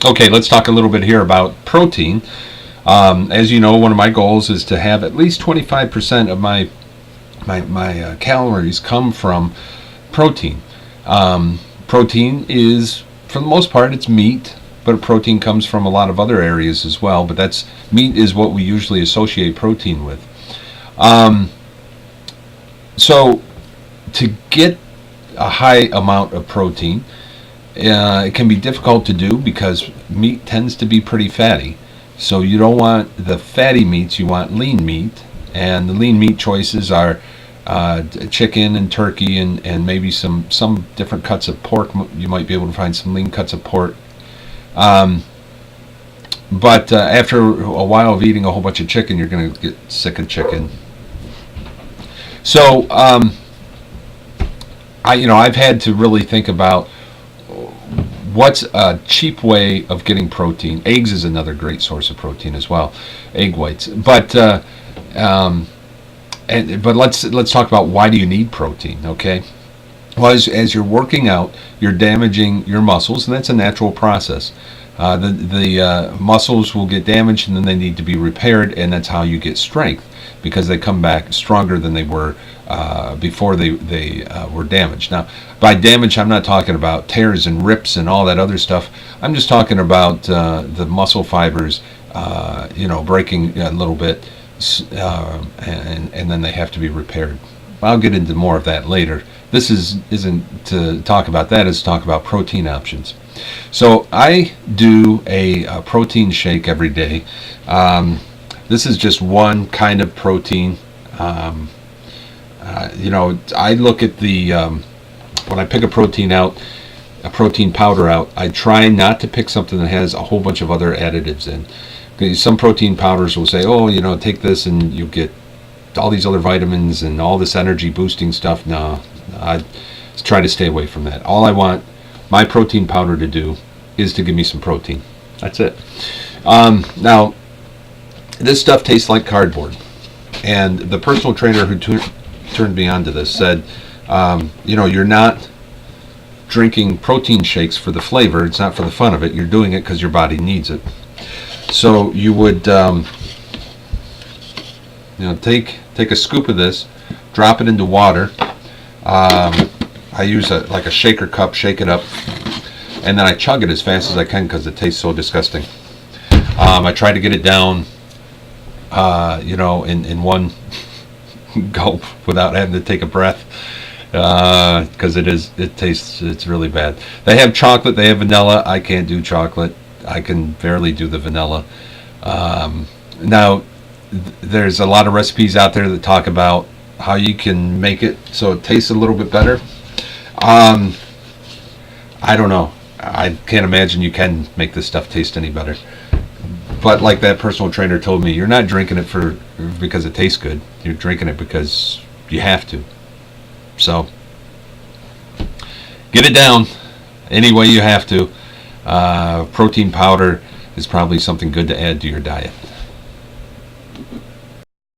Okay, let's talk a little bit here about protein. As you know, one of my goals is to have at least 25% of my calories come from protein. Protein is, for the most part, it's meat, but protein comes from a lot of other areas as well. But that's meat is what we usually associate protein with. So to get a high amount of protein, it can be difficult to do because meat tends to be pretty fatty. So you don't want the fatty meats, you want lean meat. And the lean meat choices are chicken and turkey and maybe some different cuts of pork. You might be able to find some lean cuts of pork. But after a while of eating a whole bunch of chicken, you're going to get sick of chicken. So I've had to really think about what's a cheap way of getting protein. Eggs is another great source of protein as well, egg whites. But let's talk about why do you need protein? Okay, well, as you're working out, you're damaging your muscles, and that's a natural process. The muscles will get damaged, and then they need to be repaired, and that's how you get strength, because they come back stronger than they were before they were damaged. Now, by damage, I'm not talking about tears and rips and all that other stuff. I'm just talking about the muscle fibers, breaking a little bit, and then they have to be repaired. I'll get into more of that later. This isn't to talk about that, it's to talk about protein options. So I do a protein shake every day. This is just one kind of protein. I look at when I pick a protein powder out, I try not to pick something that has a whole bunch of other additives in. Because some protein powders will say, take this and you'll get all these other vitamins and all this energy boosting stuff. No, I try to stay away from that. All I want my protein powder to do is to give me some protein. That's it. Now, this stuff tastes like cardboard. And the personal trainer who turned me on to this said, you're not drinking protein shakes for the flavor. It's not for the fun of it. You're doing it because your body needs it. So you would, take a scoop of this, drop it into water. I use a shaker cup, shake it up, and then I chug it as fast as I can because it tastes so disgusting. I try to get it down, in one gulp without having to take a breath, because it's really bad. They have chocolate, they have vanilla. I can't do chocolate. I can barely do the vanilla. Now, there's a lot of recipes out there that talk about how you can make it so it tastes a little bit better. I don't know. I can't imagine you can make this stuff taste any better. But like that personal trainer told me, you're not drinking it because it tastes good. You're drinking it because you have to. So get it down any way you have to. Protein powder is probably something good to add to your diet.